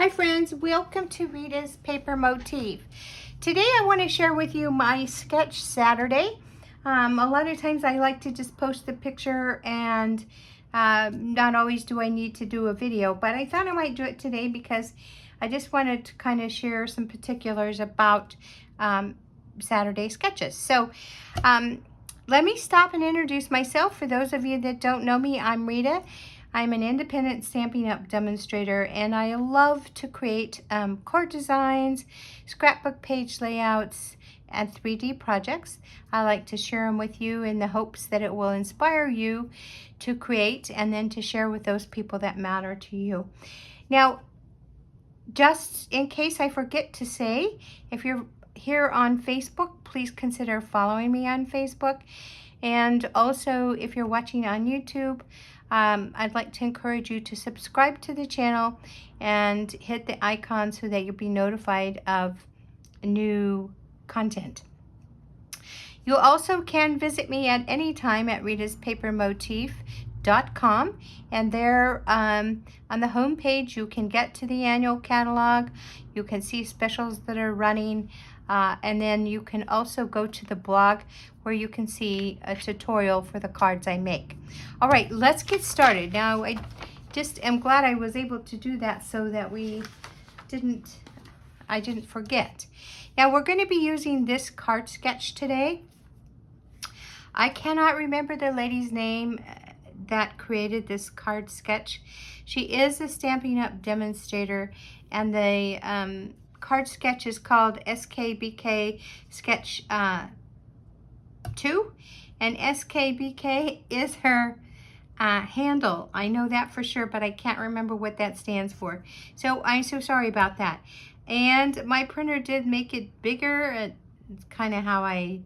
Hi friends, welcome to Rita's Paper Motif. Today I want to share with you my sketch Saturday. A lot of times I like to just post the picture and not always do I need to do a video, but I thought I might do it today because I just wanted to kind of share some particulars about Saturday sketches. So let me stop and introduce myself. For those of you that don't know me, I'm Rita. I'm an independent Stampin' Up! Demonstrator, and I love to create card designs, scrapbook page layouts, and 3D projects. I like to share them with you in the hopes that it will inspire you to create and then to share with those people that matter to you. Now, just in case I forget to say, if you're here on Facebook, please consider following me on Facebook. And also, if you're watching on YouTube, I'd like to encourage you to subscribe to the channel and hit the icon so that you'll be notified of new content. You also can visit me at any time at ritaspapermotif.com, and there on the home page you can get to the annual catalog, you can see specials that are running, and then you can also go to the blog where you can see a tutorial for the cards I make. All right, let's get started. Now, I just am glad I was able to do that so that I didn't forget. Now, we're going to be using this card sketch today. I cannot remember the lady's name that created this card sketch. She is a Stampin' Up! Demonstrator, and the card sketch is called SKBK Sketch 2, and SKBK is her handle. I know that for sure, but I can't remember what that stands for. So I'm so sorry about that. And my printer did make it bigger. It's kind of how I,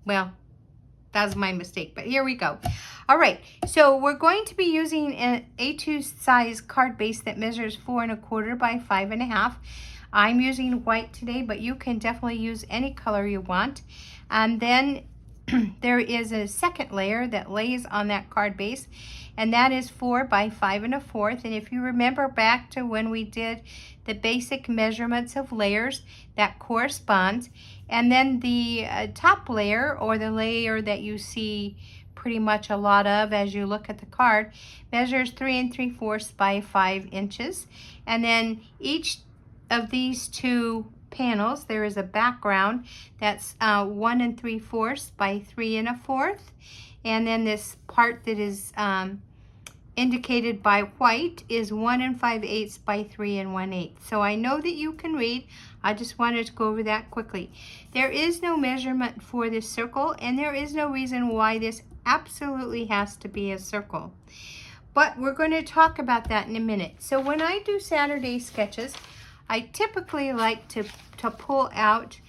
well, that was my mistake, but here we go. All right, so we're going to be using an A2 size card base that measures 4 1/4 by 5 1/2. I'm using white today, but you can definitely use any color you want. And then there is a second layer that lays on that card base, and that is 4 by 5 1/4. And if you remember back to when we did the basic measurements of layers, that corresponds. And then the top layer, or the layer that you see pretty much a lot of as you look at the card, measures 3 3/4 by 5 inches. And then each of these two panels, there is a background that's 1 3/4 by 3 1/4, and then this part that is indicated by white is 1 5/8 by 3 1/8. So I know that you can read. I just wanted to go over that quickly. There is no measurement for this circle, and there is no reason why this absolutely has to be a circle. But we're going to talk about that in a minute. So when I do Saturday sketches, I typically like to pull out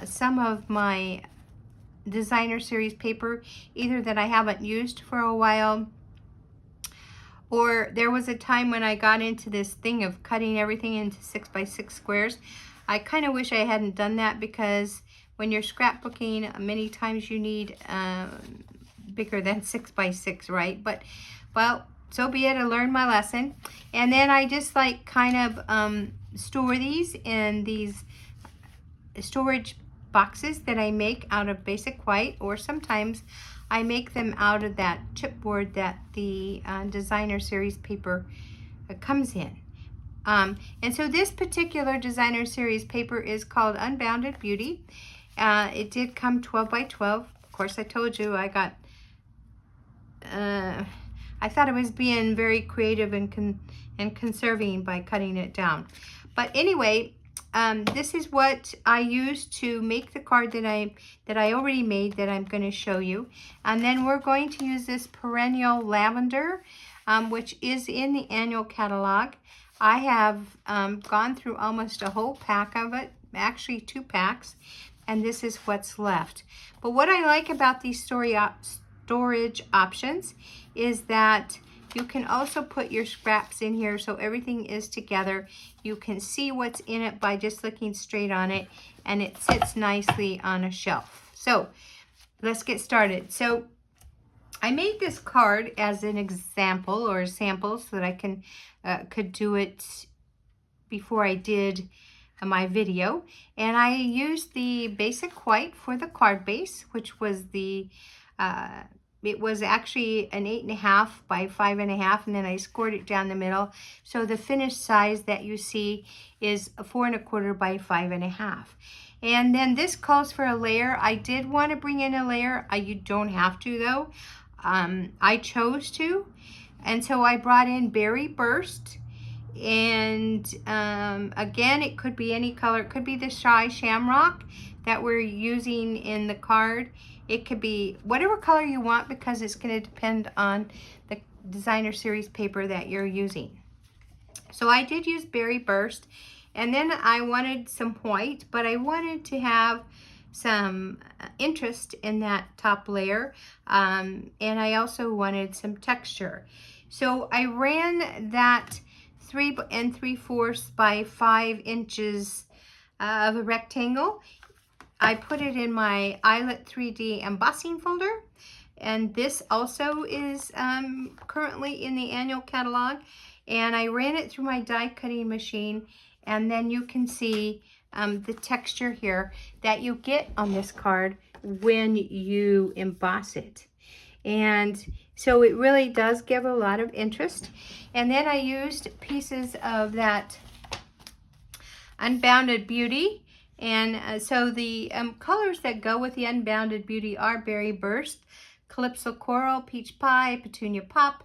some of my designer series paper, either that I haven't used for a while, or there was a time when I got into this thing of cutting everything into 6 by 6 squares. I kind of wish I hadn't done that, because when you're scrapbooking, many times you need bigger than 6 by 6, right? But, well, so be it. I learned my lesson. And then I just like kind of store these in these storage boxes that I make out of basic white, or sometimes I make them out of that chipboard that the designer series paper comes in. And so this particular designer series paper is called Unbounded Beauty. It did come 12 by 12. Of course, I told you I got I thought I was being very creative and conserving by cutting it down. But anyway, this is what I used to make the card that I already made, that I'm going to show you. And then we're going to use this Perennial Lavender, which is in the annual catalog. I have gone through almost a whole pack of it, actually 2 packs, and this is what's left. But what I like about these storage options is that you can also put your scraps in here, so everything is together. You can see what's in it by just looking straight on it, and it sits nicely on a shelf. So let's get started. So I made this card as an example or a sample so that I could do it before I did my video. And I used the basic white for the card base, which was it was actually an 8.5 by 5.5, and then I scored it down the middle. So the finished size that you see is 4.25 by 5.5. And then this calls for a layer. I did want to bring in a layer. You don't have to though. I chose to. And so I brought in Berry Burst. And again, it could be any color. It could be the Shy Shamrock that we're using in the card. It could be whatever color you want because it's going to depend on the designer series paper that you're using. So I did use Berry Burst, and then I wanted some white, but I wanted to have some interest in that top layer, and I also wanted some texture. So I ran that 3 3/4 by 5 inches of a rectangle. I put it in my Eyelet 3D embossing folder, and this also is currently in the annual catalog. And I ran it through my die cutting machine, and then you can see the texture here that you get on this card when you emboss it. And so it really does give a lot of interest. And then I used pieces of that Unbounded Beauty. And so the colors that go with the Unbounded Beauty are Berry Burst, Calypso Coral, Peach Pie, Petunia Pop,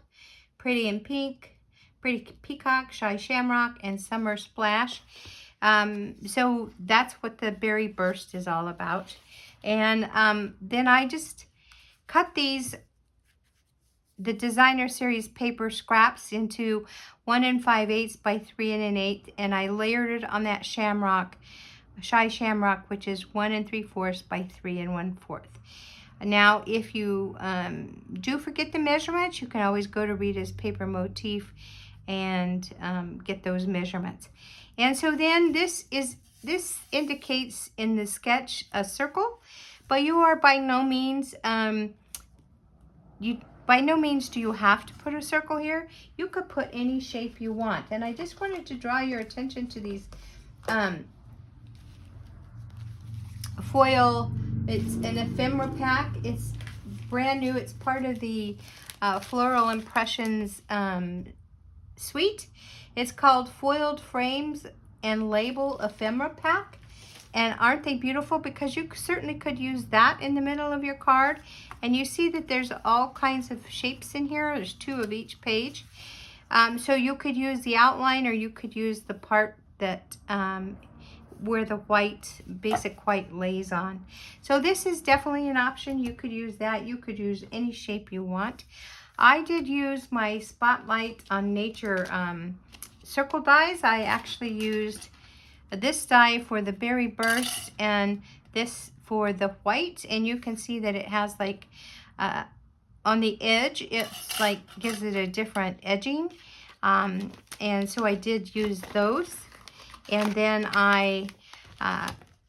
Pretty in Pink, Pretty Peacock, Shy Shamrock, and Summer Splash. So that's what the Berry Burst is all about. And then I just cut the designer series paper scraps into 1 5/8 by 3 1/8, and I layered it on that shamrock, Shy Shamrock, which is 1 3/4 by 3 1/4. Now, if you do forget the measurements, you can always go to Rita's Paper Motif and get those measurements. And so then this indicates in the sketch a circle, but you are by no means do you have to put a circle here. You could put any shape you want. And I just wanted to draw your attention to these foil. It's an ephemera pack. It's brand new. It's part of the Floral Impressions suite. It's called Foiled Frames and Label Ephemera Pack. And aren't they beautiful? Because you certainly could use that in the middle of your card. And you see that there's all kinds of shapes in here. There's 2 of each page. So you could use the outline, or you could use the part that where the basic white lays on. So this is definitely an option. You could use that. You could use any shape you want. I did use my Spotlight on Nature circle dies. I actually used this die for the Berry Burst and this for the white, and you can see that it has like on the edge, it's like gives it a different edging, and so I did use those. And then I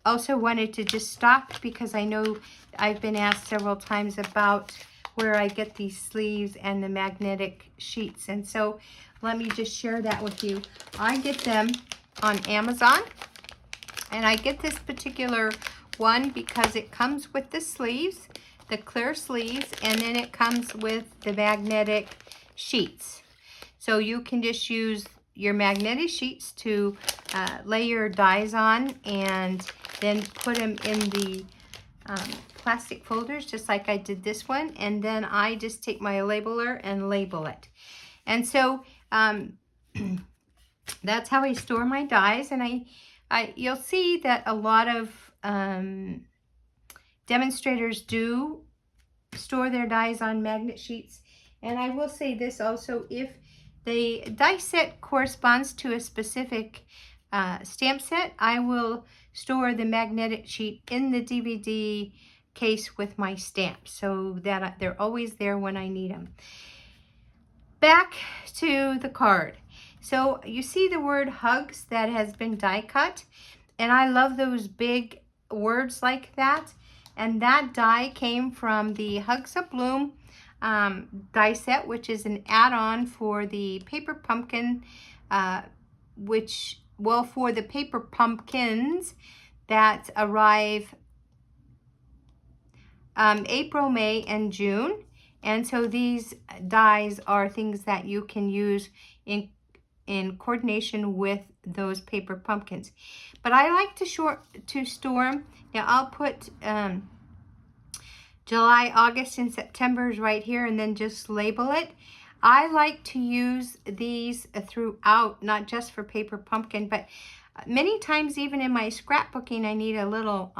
also wanted to just stop, because I know I've been asked several times about where I get these sleeves and the magnetic sheets, and so let me just share that with you. I get them on Amazon, and I get this particular one because it comes with the sleeves, the clear sleeves, and then it comes with the magnetic sheets. So you can just use your magnetic sheets to lay your dies on, and then put them in the plastic folders, just like I did this one, and then I just take my labeler and label it. And so that's how I store my dies. And you'll see that a lot of demonstrators do store their dies on magnet sheets. And I will say this also: if the die set corresponds to a specific stamp set, I will store the magnetic sheet in the DVD case with my stamps, so that they're always there when I need them. Back to the card. So you see the word hugs that has been die cut, and I love those big words like that. And that die came from the Hugs of Bloom die set, which is an add-on for the paper pumpkin, for the paper pumpkins that arrive April, May, and June. And so these dies are things that you can use in coordination with those paper pumpkins. But I like to store them. Now I'll put July, August, and September's right here, and then just label it. I like to use these throughout, not just for paper pumpkin, but many times even in my scrapbooking I need a little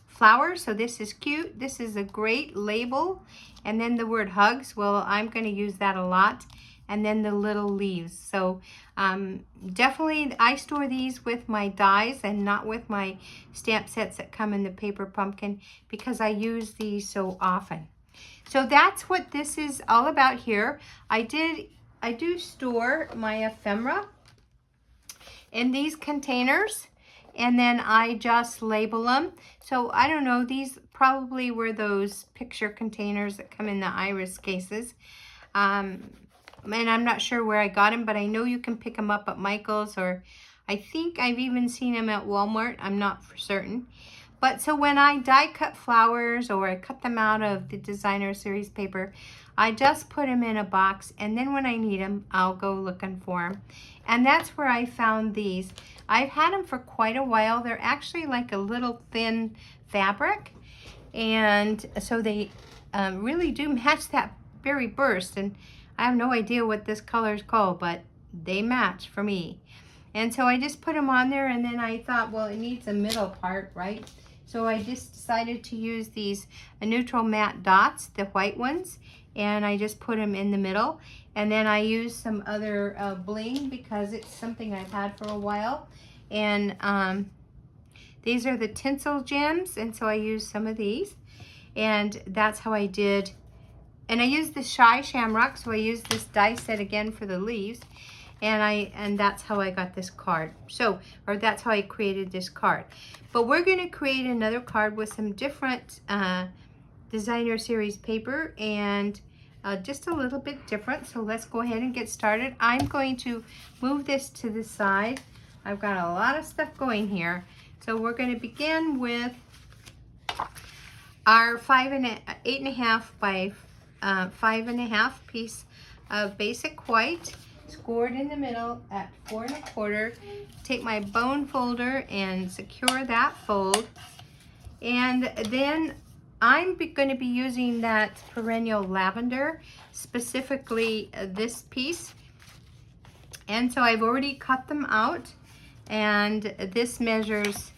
flower. So this is cute. This is a great label. And then the word hugs, well, I'm going to use that a lot. And then the little leaves. So definitely I store these with my dies and not with my stamp sets that come in the paper pumpkin, because I use these so often. So that's what this is all about here. I do store my ephemera in these containers, and then I just label them. So I don't know, these probably were those picture containers that come in the iris cases. And I'm not sure where I got them, but I know you can pick them up at Michael's, or I think I've even seen them at Walmart. I'm not for certain. But so when I die cut flowers or I cut them out of the designer series paper, I just put them in a box, and then when I need them, I'll go looking for them. And that's where I found these. I've had them for quite a while. They're actually like a little thin fabric, and so they really do match that berry burst. And I have no idea what this color is called, but they match for me. And so I just put them on there, and then I thought, well, it needs a middle part, right? So I just decided to use these neutral matte dots, the white ones, and I just put them in the middle. And then I used some other bling, because it's something I've had for a while. And these are the tinsel gems, and so I used some of these. And that's how I did. And I used the Shy Shamrock, so I used this die set again for the leaves. And that's how I got this card. So, or that's how I created this card. But we're going to create another card with some different designer series paper, and just a little bit different. So let's go ahead and get started. I'm going to move this to the side. I've got a lot of stuff going here. So we're going to begin with our 8.5 by 5.5 piece of basic white, scored in the middle at 4 1/4. Take my bone folder and secure that fold, and then I'm going to be using that Perennial Lavender, specifically this piece. And so I've already cut them out, and this measures,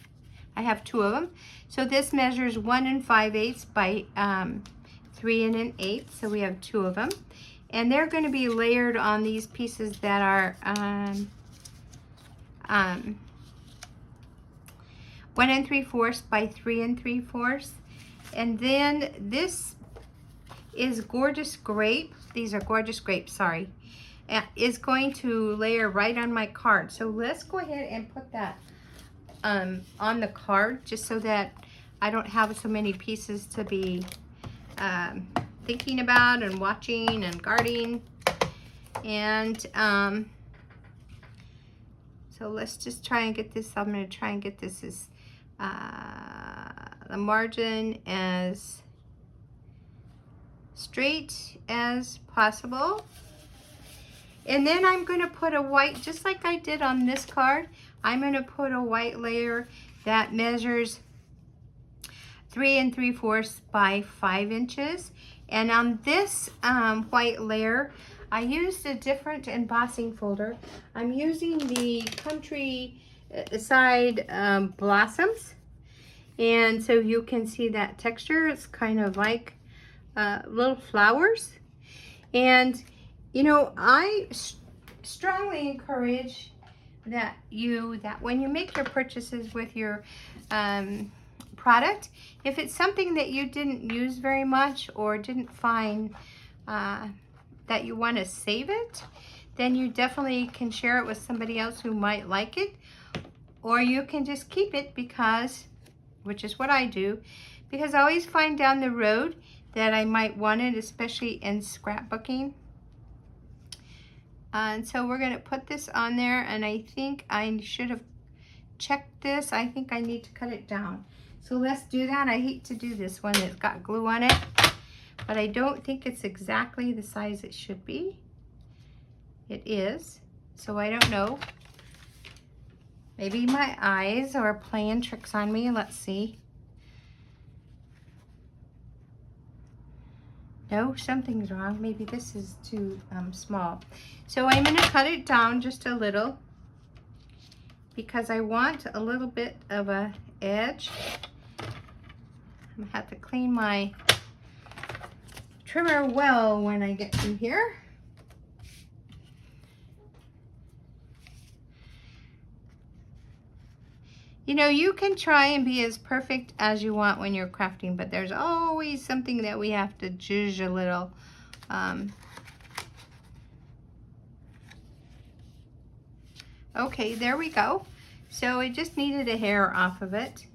I have 2 of them, so this measures 1 5/8 by 3 1/8, so we have 2 of them. And they're going to be layered on these pieces that are 1 3/4 by 3 3/4. And then this is Gorgeous Grape. These are Gorgeous Grapes, sorry. Is going to layer right on my card. So let's go ahead and put that on the card, just so that I don't have so many pieces to be thinking about and watching and guarding. And so let's just try and get this. I'm going to try and get this as the margin as straight as possible. And then I'm going to put a white, just like I did on this card, I'm going to put a white layer that measures 3 3/4 by 5 inches. And on this white layer, I used a different embossing folder. I'm using the Countryside Blossoms. And so you can see that texture. It's kind of like little flowers. And, you know, I strongly encourage that when you make your purchases with your product, if it's something that you didn't use very much or didn't find that you want to save it, then you definitely can share it with somebody else who might like it, or you can just keep it, because, which is what I do, because I always find down the road that I might want it, especially in scrapbooking. And so we're going to put this on there, and I think I should have checked this. I think I need to cut it down. So let's do that. I hate to do this one that's got glue on it, but I don't think it's exactly the size it should be. It is, so I don't know. Maybe my eyes are playing tricks on me. Let's see. No, something's wrong. Maybe this is too small. So I'm going to cut it down just a little because I want a little bit of a edge. I'm going to have to clean my trimmer well when I get through here. You know, you can try and be as perfect as you want when you're crafting, but there's always something that we have to zhuzh a little. Okay, there we go. So it just needed a hair off of it.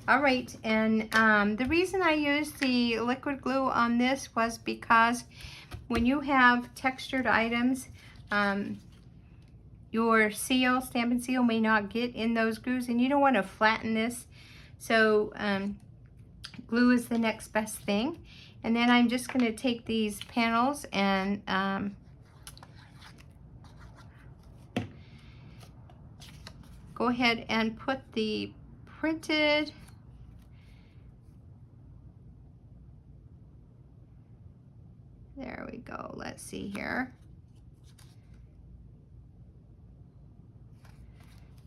All right, and the reason I used the liquid glue on this was because when you have textured items, your seal, stamp and seal, may not get in those grooves, and you don't want to flatten this. So glue is the next best thing. And then I'm just going to take these panels and go ahead and put the printed there we go. Let's see here.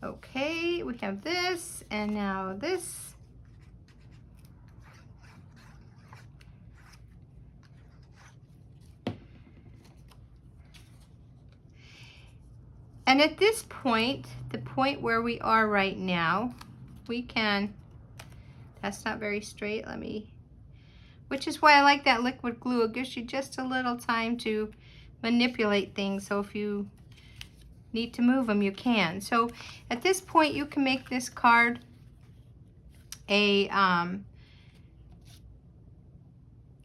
Okay, we have this, and now this. And at this point, the point where we are right now, we can, that's not very straight, which is why I like that liquid glue. It gives you just a little time to manipulate things, so if you need to move them, you can. So at this point, you can make this card a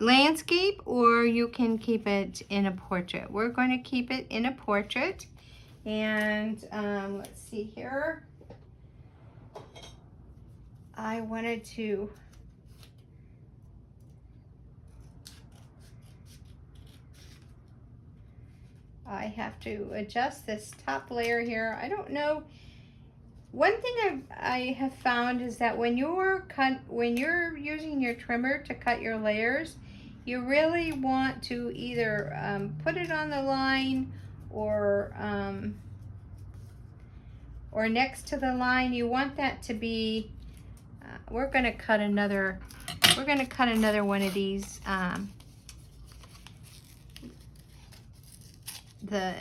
landscape, or you can keep it in a portrait. We're going to keep it in a portrait. And let's see here. I wanted to I have to adjust this top layer here. I don't know. One thing I have found is that when you're using your trimmer to cut your layers, you really want to either put it on the line or next to the line. You want that to be. We're going to cut another one of these. The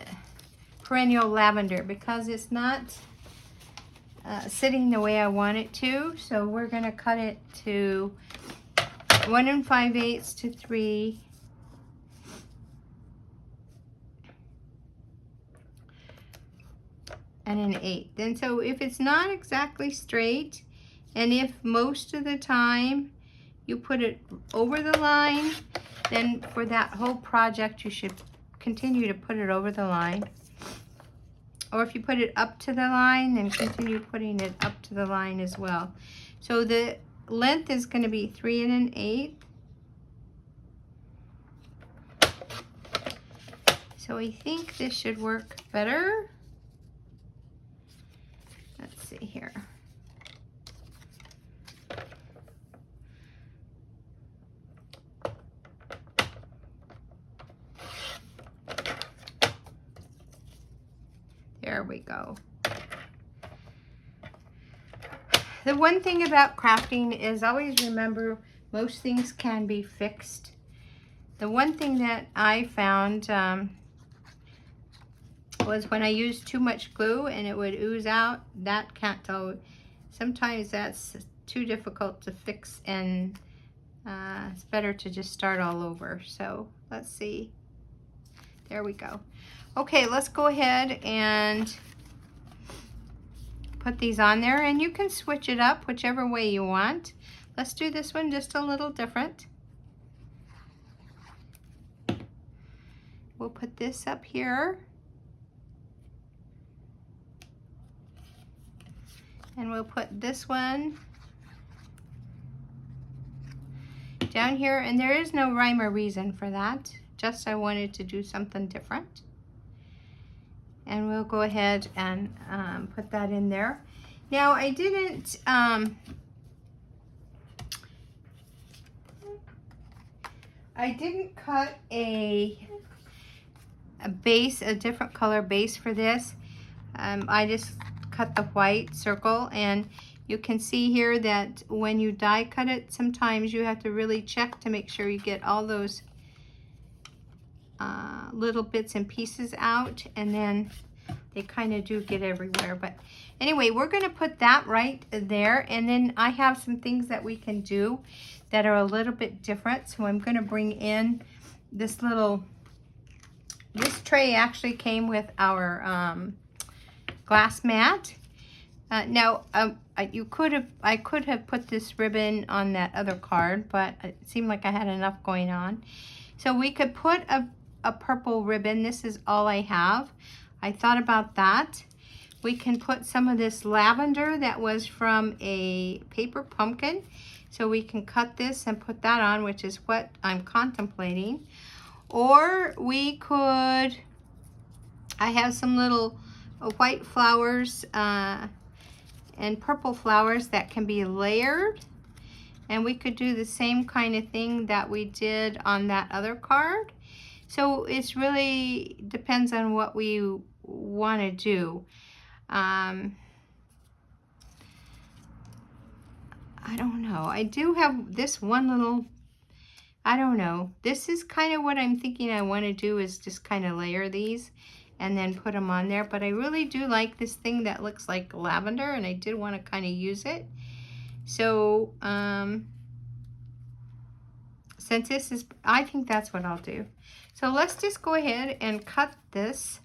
Perennial Lavender, because it's not sitting the way I want it to. So we're going to cut it to 1 5/8 to 3. And an 1/8. Then so if it's not exactly straight, and if most of the time you put it over the line, then for that whole project you should continue to put it over the line. Or if you put it up to the line, then continue putting it up to the line as well. So the length is going to be 3 1/8. So I think this should work better. Let's see here. There we go. The one thing about crafting is always remember most things can be fixed. The one thing that I found was when I used too much glue and it would ooze out. That can't tell. Sometimes that's too difficult to fix, and it's better to just start all over. So let's see. There we go. Okay, let's go ahead and put these on there, and you can switch it up whichever way you want. Let's do this one just a little different. we'll put this up here. And we'll put this one down here. And there is no rhyme or reason for that. Just I wanted to do something different. And we'll go ahead and put that in there. Now I didn't cut a base, a different color base for this. I just cut the white circle, and you can see here that when you die cut it, sometimes you have to really check to make sure you get all those little bits and pieces out, and then they kind of do get everywhere. But anyway, we're going to put that right there, and then I have some things that we can do that are a little bit different. So I'm going to bring in this tray actually came with our glass mat. Now I could have put this ribbon on that other card, but it seemed like I had enough going on. So we could put a purple ribbon. This is all I have. I thought about that. We can put some of this lavender that was from a paper pumpkin. So we can cut this and put that on, which is what I'm contemplating. Or we could, I have some little white flowers and purple flowers that can be layered. And we could do the same kind of thing that we did on that other card. So it's really depends on what we want to do. I don't know. I do have this one little, I don't know. This is kind of what I'm thinking I want to do, is just kind of layer these and then put them on there. But I really do like this thing that looks like lavender, and I did want to kind of use it. So since this is, I think that's what I'll do. So let's just go ahead and cut this.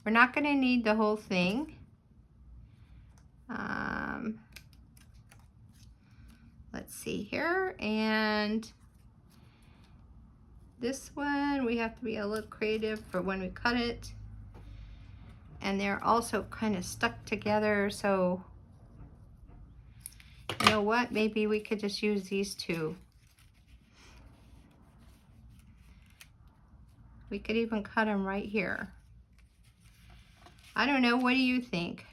We're not going to need the whole thing. Let's see here, and this one we have to be a little creative for when we cut it, and they're also kind of stuck together, so you know what, maybe we could just use these two. We could even cut them right here. I don't know, what do you think?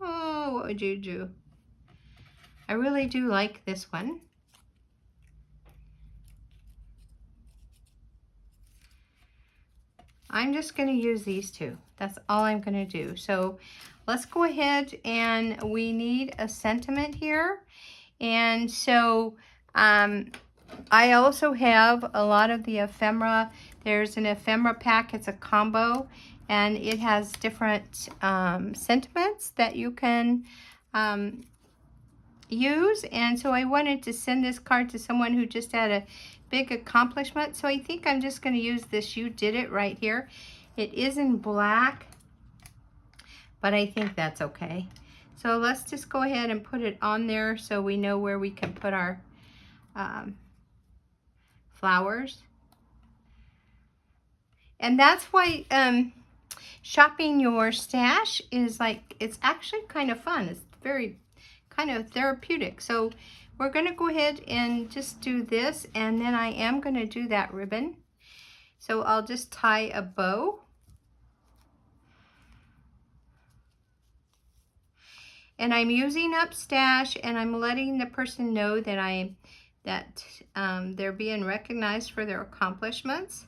Oh, what would you do? I really do like this one. I'm just going to use these two. That's all I'm going to do. So let's go ahead, and we need a sentiment here. And so I also have a lot of the ephemera. There's an ephemera pack. It's a combo, and it has different sentiments that you can use. And so I wanted to send this card to someone who just had a big accomplishment. So I think I'm just going to use this You Did It right here. It is in black, but I think that's okay. So let's just go ahead and put it on there so we know where we can put our flowers. And that's why shopping your stash is like, it's actually kind of fun. It's very kind of therapeutic. So we're going to go ahead and just do this, and then I am going to do that ribbon. So I'll just tie a bow. And I'm using up stash, and I'm letting the person know that they're being recognized for their accomplishments.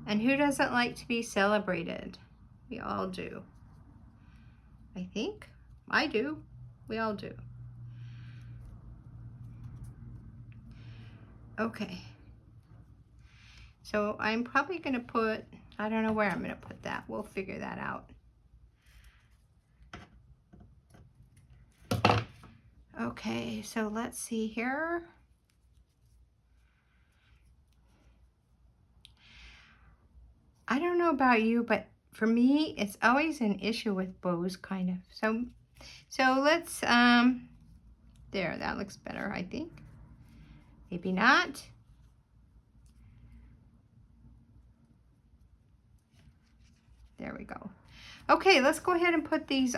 And who doesn't like to be celebrated? We all do. I think. I do. We all do. Okay. So I'm probably going to put, I don't know where I'm going to put that. We'll figure that out. Okay, so let's see here. I don't know about you, but for me, it's always an issue with bows, kind of. So let's, there, that looks better, I think. Maybe not. There we go. Okay, let's go ahead and put these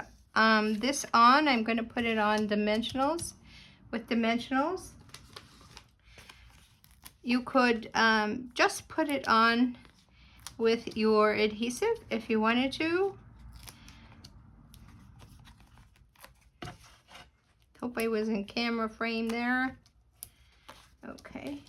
this on. I'm going to put it on dimensionals with dimensionals. You could just put it on with your adhesive if you wanted to. Hope I was in camera frame there. Okay.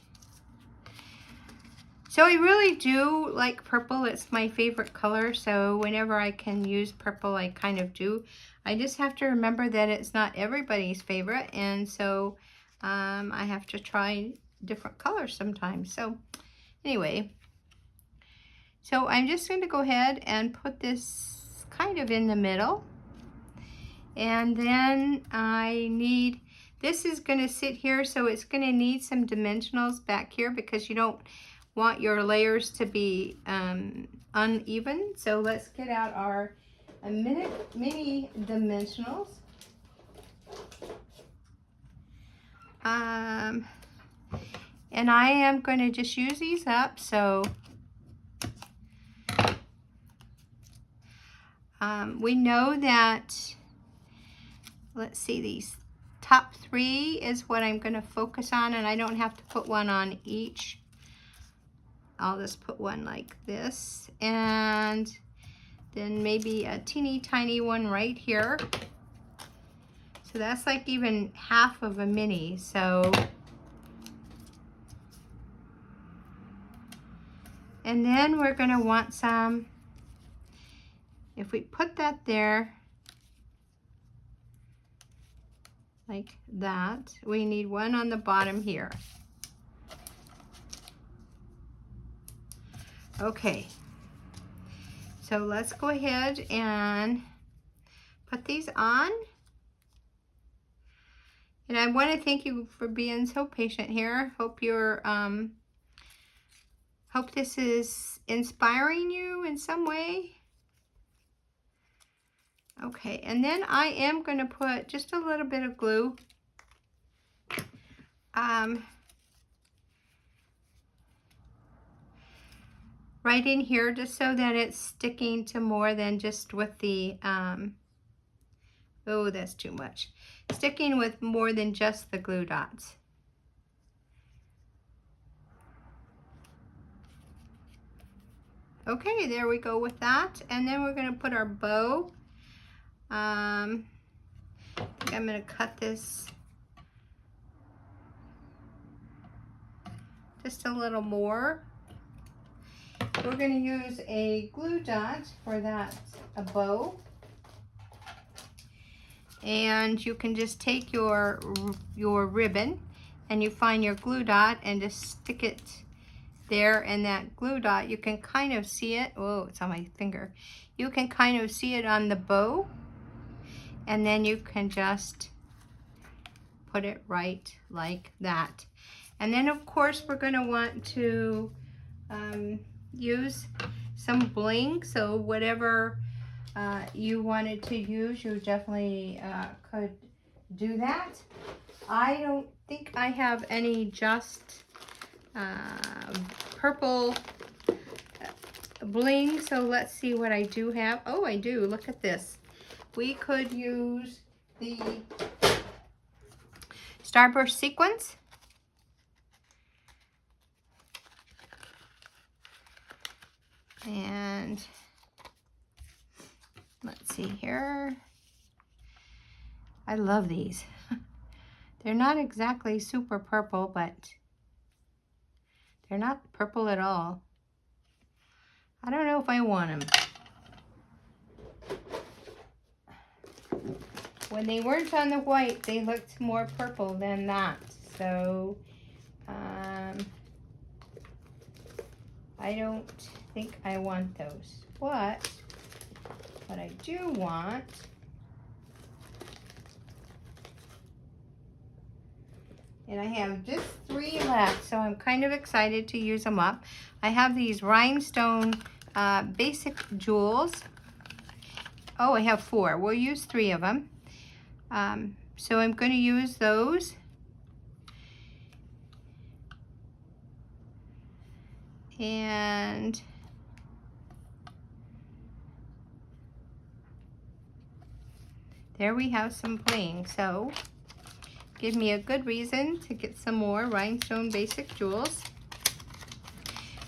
So I really do like purple. It's my favorite color. So whenever I can use purple, I kind of do. I just have to remember that it's not everybody's favorite. And so I have to try different colors sometimes. So anyway, so I'm just going to go ahead and put this kind of in the middle. And then I need, this is going to sit here, so it's going to need some dimensionals back here because you don't want your layers to be uneven. So let's get out our mini dimensionals. And I am going to just use these up. So we know that, let's see, these top 3 is what I'm going to focus on, and I don't have to put one on each. I'll just put one like this, and then maybe a teeny tiny one right here. So that's like even half of a mini. So, and then we're going to want some, if we put that there, like that, we need one on the bottom here. Okay, so let's go ahead and put these on. And I want to thank you for being so patient here. Hope you're, hope this is inspiring you in some way. Okay, and then I am going to put just a little bit of glue. Right in here, just so that it's sticking to more than just with the, oh, that's too much. Sticking with more than just the glue dots. Okay, there we go with that. And then we're going to put our bow. I think I'm going to cut this just a little more. We're going to use a glue dot for that, a bow. And you can just take your ribbon and you find your glue dot and just stick it there, and that glue dot, you can kind of see it. Oh, it's on my finger. You can kind of see it on the bow, and then you can just put it right like that. And then of course we're going to want to use some bling, so whatever you wanted to use, you definitely could do that. I don't think I have any just purple bling, so let's see what I do have. Oh, I do. Look at this. We could use the Starburst sequins. And let's see here. I love these. They're not exactly super purple, but they're not purple at all. I don't know if I want them. When they weren't on the white, they looked more purple than that. So, I don't think I want those. But what I do want and I have just 3 left, so I'm kind of excited to use them up. I have these rhinestone basic jewels. Oh, I have 4. We'll use 3 of them. So I'm going to use those. And there we have some bling. So give me a good reason to get some more rhinestone basic jewels.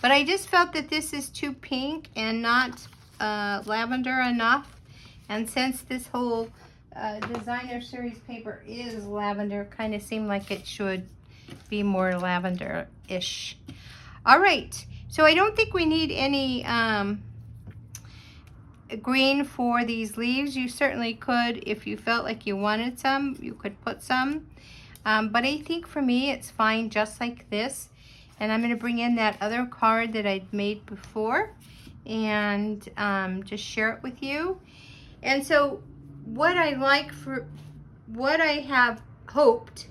But I just felt that this is too pink and not lavender enough. And since this whole designer series paper is lavender, kind of seemed like it should be more lavender-ish. All right, so I don't think we need any green for these leaves. You certainly could, if you felt like you wanted some, you could put some. But I think for me, it's fine just like this. And I'm gonna bring in that other card that I'd made before and just share it with you. And so what I like for, what I have hoped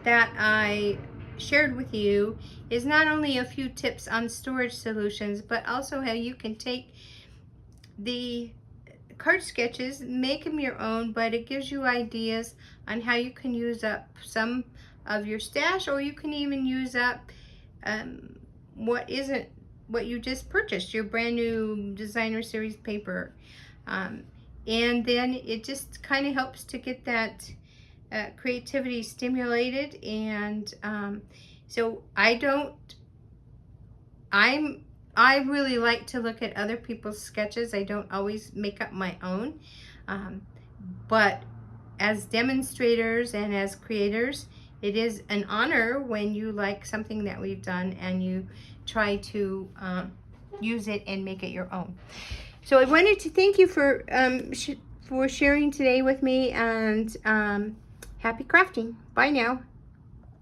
that I shared with you is not only a few tips on storage solutions, but also how you can take the card sketches, make them your own, but it gives you ideas on how you can use up some of your stash, or you can even use up what you just purchased, your brand new designer series paper. And then it just kind of helps to get that creativity stimulated. And so I really like to look at other people's sketches. I don't always make up my own, but as demonstrators and as creators, it is an honor when you like something that we've done and you try to use it and make it your own. So I wanted to thank you for sharing today with me, and happy crafting. Bye now.